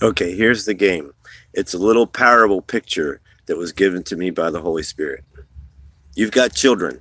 Okay, here's the game. It's a little parable picture that was given to me by the Holy Spirit. You've got children,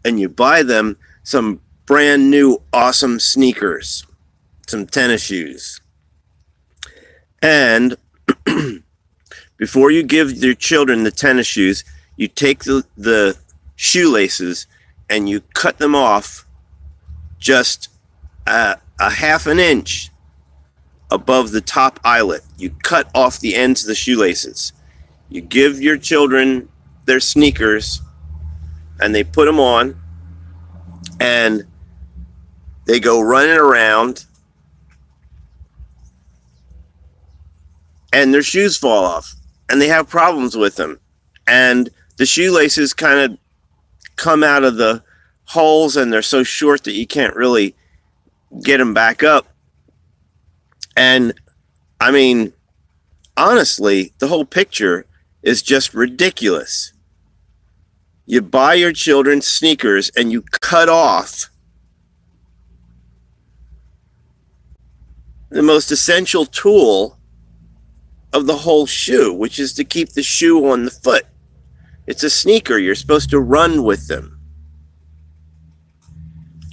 and you buy them some brand new awesome sneakers, some tennis shoes. And before you give your children the tennis shoes, you take the shoelaces and you cut them off just a half an inch above the top eyelet. You cut off the ends of the shoelaces. You give your children their sneakers and they put them on and they go running around and their shoes fall off and they have problems with them. And the shoelaces kind of come out of the holes and they're so short that you can't really get them back up. And I mean, honestly, the whole picture is just ridiculous. You buy your children sneakers and you cut off the most essential tool of the whole shoe, which is to keep the shoe on the foot. It's a sneaker. You're supposed to run with them.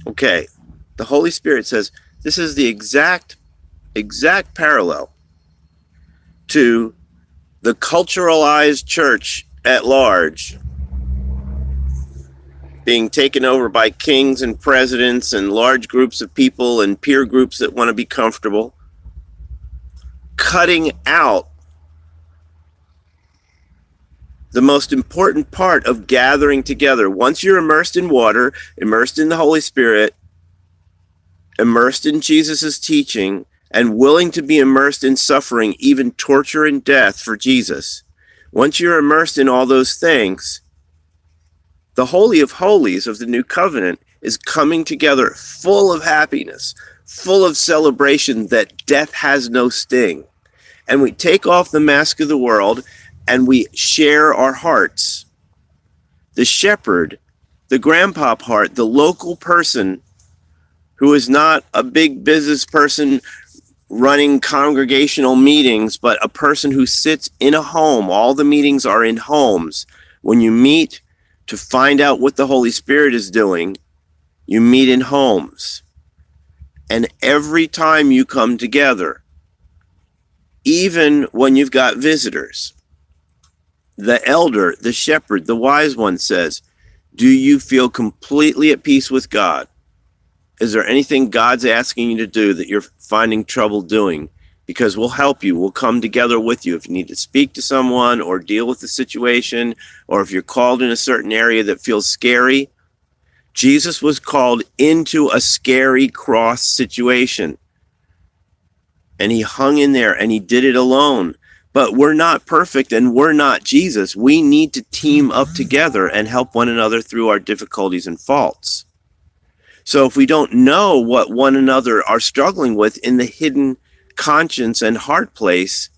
Okay, the Holy Spirit says this is the exact parallel to the culturalized church at large being taken over by kings and presidents and large groups of people and peer groups that want to be comfortable, cutting out the most important part of gathering together. Once you're immersed in water, immersed in the Holy Spirit, immersed in Jesus's teaching, and willing to be immersed in suffering, even torture and death for Jesus, once you're immersed in all those things, the Holy of Holies of the New Covenant is coming together full of happiness, full of celebration that death has no sting. And we take off the mask of the world and we share our hearts. The shepherd, the grandpop heart, the local person who is not a big business person running congregational meetings, but a person who sits in a home. All the meetings are in homes. When you meet to find out what the Holy Spirit is doing, you meet in homes. And every time you come together, even when you've got visitors, the elder, the shepherd, the wise one says, do you feel completely at peace with God? Is there anything God's asking you to do that you're finding trouble doing? Because we'll help you. We'll come together with you. If you need to speak to someone or deal with the situation, or if you're called in a certain area that feels scary. Jesus was called into a scary cross situation. And he hung in there and he did it alone. But we're not perfect and we're not Jesus. We need to team up together and help one another through our difficulties and faults. So if we don't know what one another are struggling with in the hidden conscience and heart place,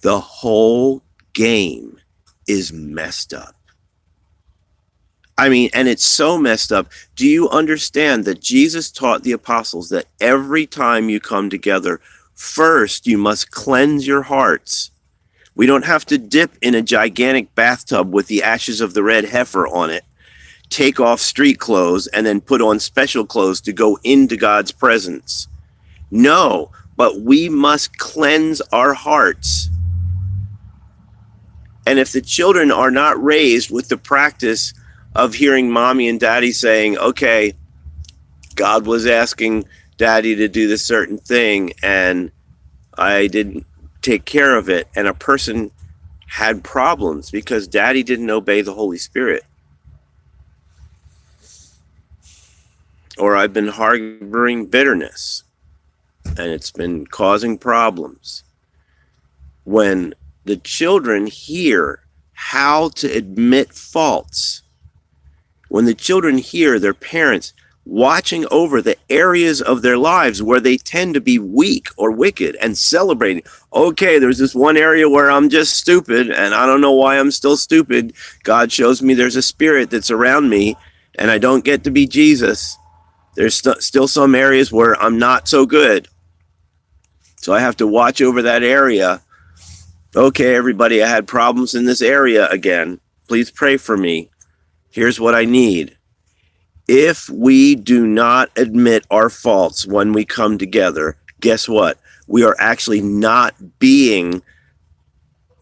the whole game is messed up. I mean, and it's so messed up. Do you understand that Jesus taught the apostles that every time you come together, first you must cleanse your hearts? We don't have to dip in a gigantic bathtub with the ashes of the red heifer on it, take off street clothes, and then put on special clothes to go into God's presence. No, but we must cleanse our hearts. And if the children are not raised with the practice of hearing mommy and daddy saying, okay, God was asking daddy to do this certain thing and I didn't take care of it, and a person had problems because daddy didn't obey the Holy Spirit, or I've been harboring bitterness and it's been causing problems. When the children hear how to admit faults, when the children hear their parents watching over the areas of their lives where they tend to be weak or wicked and celebrating, okay, there's this one area where I'm just stupid and I don't know why I'm still stupid. God shows me there's a spirit that's around me and I don't get to be Jesus. There's still some areas where I'm not so good. So I have to watch over that area. Okay, everybody, I had problems in this area again. Please pray for me. Here's what I need. If we do not admit our faults when we come together, guess what? We are actually not being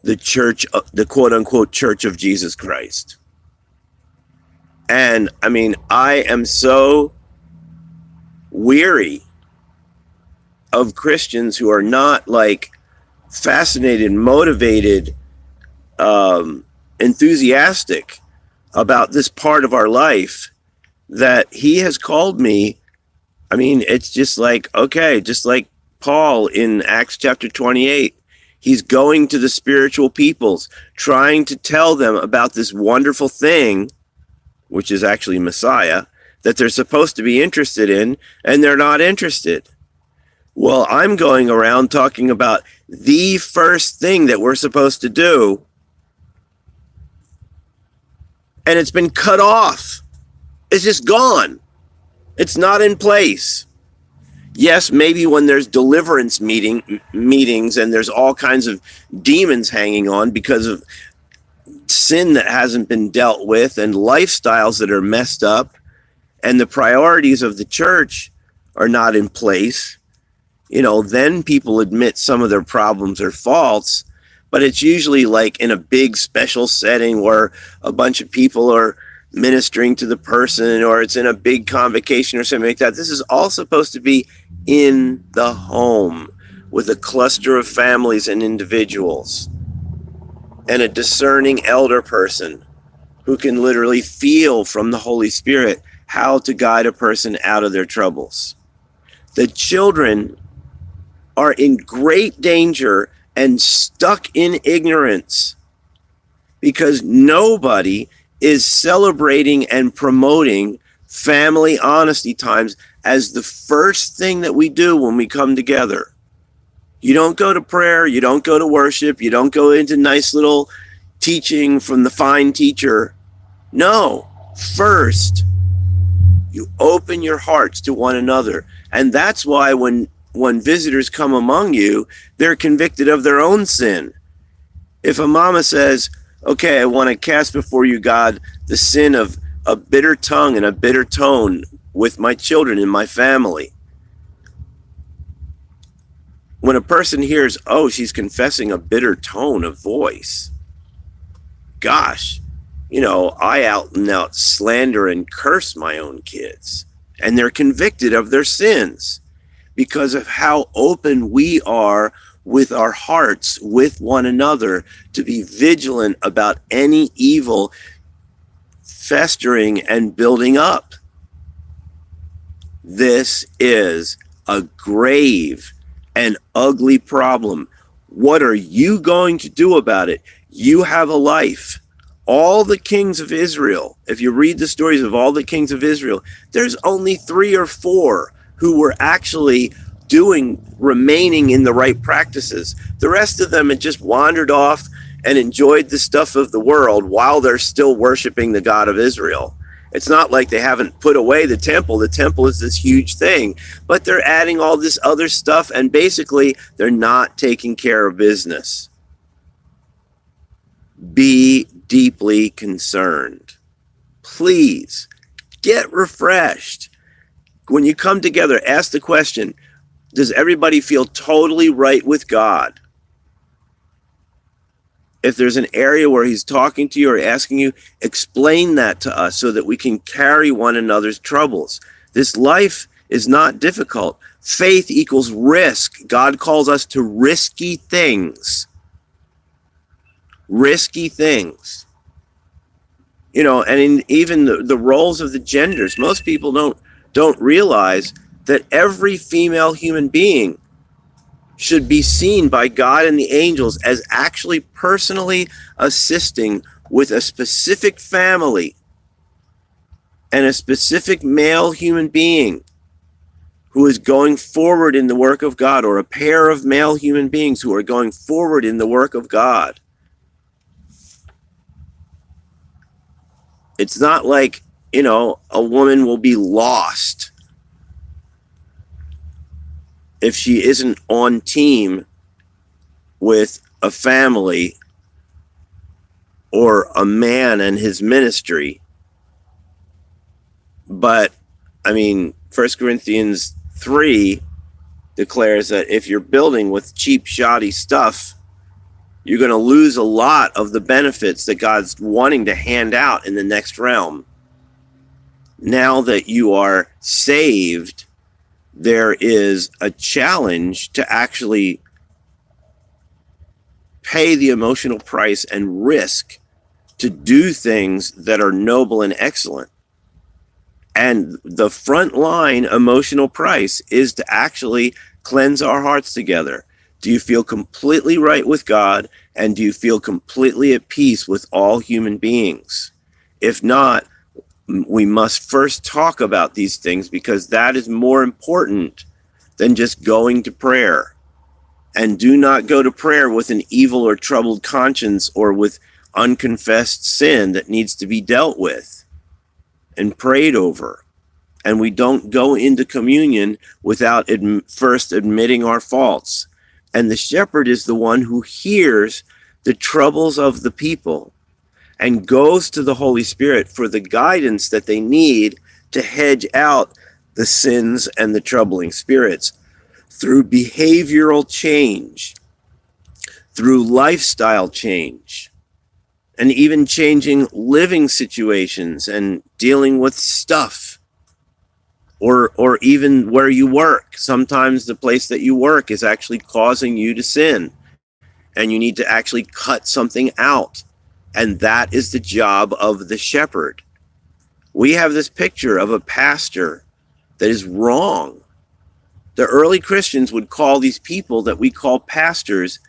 the church, the quote unquote church of Jesus Christ. And I mean, I am so weary of Christians who are not like fascinated, motivated, enthusiastic about this part of our life that he has called me. I mean, it's just like, okay, just like Paul in Acts chapter 28, he's going to the spiritual peoples, trying to tell them about this wonderful thing, which is actually Messiah, that they're supposed to be interested in, and they're not interested. Well, I'm going around talking about the first thing that we're supposed to do, and it's been cut off. It's just gone. It's not in place. Yes, maybe when there's deliverance meetings and there's all kinds of demons hanging on because of sin that hasn't been dealt with and lifestyles that are messed up and the priorities of the church are not in place, then people admit some of their problems or faults, but it's usually like in a big special setting where a bunch of people are ministering to the person, or it's in a big convocation or something like that. This is all supposed to be in the home with a cluster of families and individuals and a discerning elder person who can literally feel from the Holy Spirit how to guide a person out of their troubles. The children are in great danger and stuck in ignorance because nobody is celebrating and promoting family honesty times as the first thing that we do when we come together. You don't go to prayer, you don't go to worship, you don't go into nice little teaching from the fine teacher. No, first, you open your hearts to one another. And that's why when visitors come among you, they're convicted of their own sin. If a mama says, okay, I want to cast before you, God, the sin of a bitter tongue and a bitter tone with my children and my family. When a person hears, oh, she's confessing a bitter tone of voice, gosh, I out and out slander and curse my own kids. And they're convicted of their sins because of how open we are with our hearts, with one another, to be vigilant about any evil festering and building up. This is a grave and ugly problem. What are you going to do about it? You have a life. All the kings of Israel, if you read the stories of all the kings of Israel, there's only 3 or 4 who were actually remaining in the right practices. The rest of them had just wandered off and enjoyed the stuff of the world while they're still worshiping the God of Israel. It's not like they haven't put away the temple. The temple is this huge thing, but they're adding all this other stuff, and basically they're not taking care of business. Be deeply concerned. Please get refreshed. When you come together, ask the question, does everybody feel totally right with God? If there's an area where he's talking to you or asking you, explain that to us so that we can carry one another's troubles. This life is not difficult. Faith equals risk. God calls us to risky things. Risky things. And in even the roles of the genders, most people don't realize that every female human being should be seen by God and the angels as actually personally assisting with a specific family and a specific male human being who is going forward in the work of God, or a pair of male human beings who are going forward in the work of God. It's not like, a woman will be lost. if she isn't on team with a family or a man and his ministry. But I mean, 1 Corinthians 3 declares that if you're building with cheap, shoddy stuff, you're going to lose a lot of the benefits that God's wanting to hand out in the next realm. Now that you are saved, there is a challenge to actually pay the emotional price and risk to do things that are noble and excellent. And the frontline emotional price is to actually cleanse our hearts together. Do you feel completely right with God? And do you feel completely at peace with all human beings? If not, we must first talk about these things, because that is more important than just going to prayer. And do not go to prayer with an evil or troubled conscience or with unconfessed sin that needs to be dealt with and prayed over. And we don't go into communion without first admitting our faults. And the shepherd is the one who hears the troubles of the people and goes to the Holy Spirit for the guidance that they need to hedge out the sins and the troubling spirits through behavioral change, through lifestyle change, and even changing living situations and dealing with stuff, or even where you work. Sometimes the place that you work is actually causing you to sin, and you need to actually cut something out. And that is the job of the shepherd. We have this picture of a pastor that is wrong. The early Christians would call these people that we call pastors,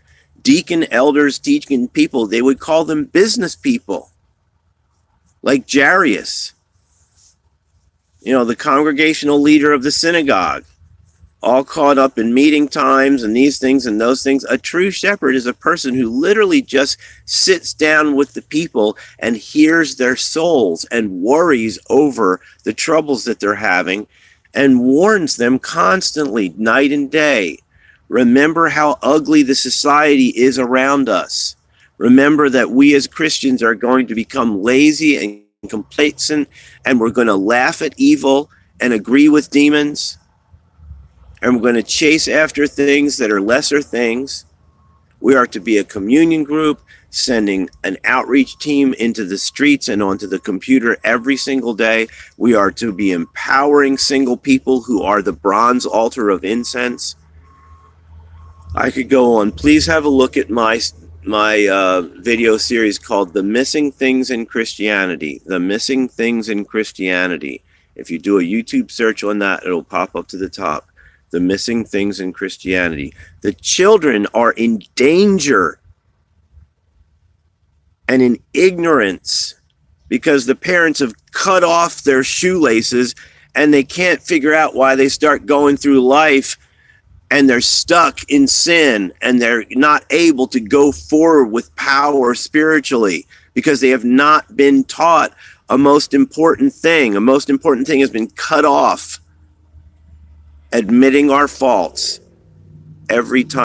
deacon, elders, teaching people, they would call them business people, like Jairus, the congregational leader of the synagogue, all caught up in meeting times and these things and those things. A true shepherd is a person who literally just sits down with the people and hears their souls and worries over the troubles that they're having and warns them constantly, night and day. Remember how ugly the society is around us. Remember that we as Christians are going to become lazy and complacent, and we're going to laugh at evil and agree with demons. And we're going to chase after things that are lesser things. We are to be a communion group, sending an outreach team into the streets and onto the computer every single day. We are to be empowering single people who are the bronze altar of incense. I could go on. Please have a look at my video series called The Missing Things in Christianity. The Missing Things in Christianity. If you do a YouTube search on that, it'll pop up to the top. The Missing Things in Christianity. The children are in danger and in ignorance because the parents have cut off their shoelaces and they can't figure out why they start going through life and they're stuck in sin and they're not able to go forward with power spiritually because they have not been taught a most important thing. A most important thing has been cut off. Admitting our faults every time.